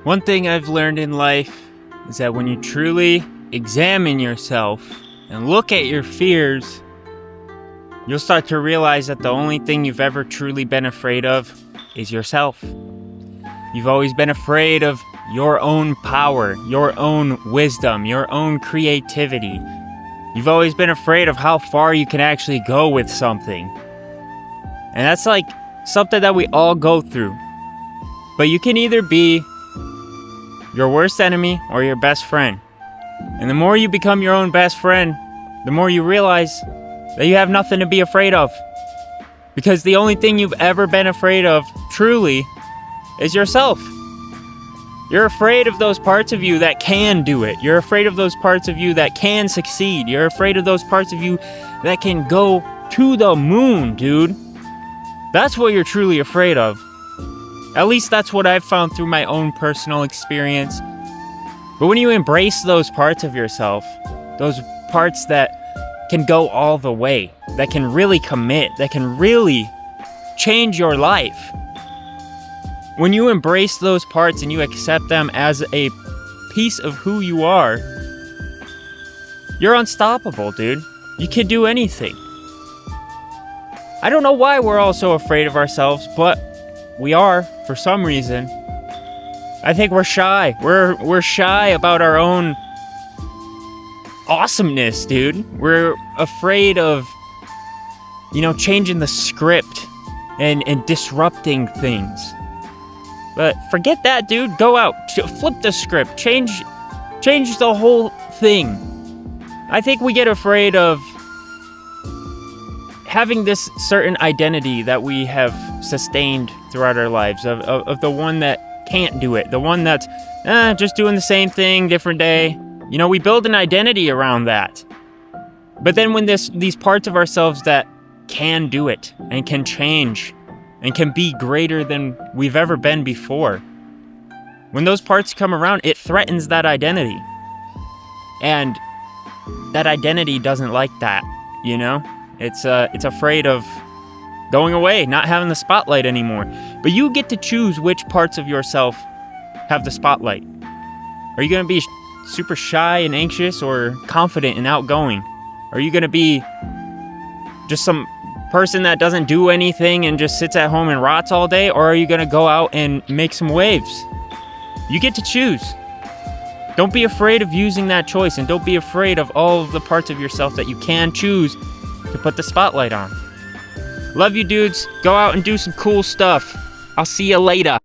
One thing I've learned in life is that when you truly examine yourself and look at your fears, you'll start to realize that the only thing you've ever truly been afraid of is yourself. You've always been afraid of your own power, your own wisdom, your own creativity. You've always been afraid of how far you can actually go with something. And that's like something that we all go through. But you can either be your worst enemy or your best friend. And the more you become your own best friend, the more you realize that you have nothing to be afraid of. Because the only thing you've ever been afraid of, truly, is yourself. You're afraid of those parts of you that can do it. You're afraid of those parts of you that can succeed. You're afraid of those parts of you that can go to the moon, dude. That's what you're truly afraid of. At least that's what I've found through my own personal experience. But when you embrace those parts of yourself, those parts that can go all the way, that can really commit, that can really change your life, when you embrace those parts and you accept them as a piece of who you are, you're unstoppable, dude. You can do anything. I don't know why we're all so afraid of ourselves, but we are, for some reason. I think we're shy. We're shy about our own awesomeness, dude. We're afraid of, changing the script and disrupting things. But forget that, dude. Go out, flip the script, change the whole thing. I think we get afraid of having this certain identity that we have sustained throughout our lives, of the one that can't do it, the one that's just doing the same thing, different day. We build an identity around that. But then when these parts of ourselves that can do it and can change and can be greater than we've ever been before, when those parts come around, it threatens that identity. And that identity doesn't like that, It's afraid of going away, not having the spotlight anymore. But you get to choose which parts of yourself have the spotlight. Are you going to be super shy and anxious, or confident and outgoing? Are you going to be just some person that doesn't do anything and just sits at home and rots all day? Or are you going to go out and make some waves? You get to choose. Don't be afraid of using that choice, and don't be afraid of all of the parts of yourself that you can choose to put the spotlight on. Love you, dudes. Go out and do some cool stuff. I'll see you later.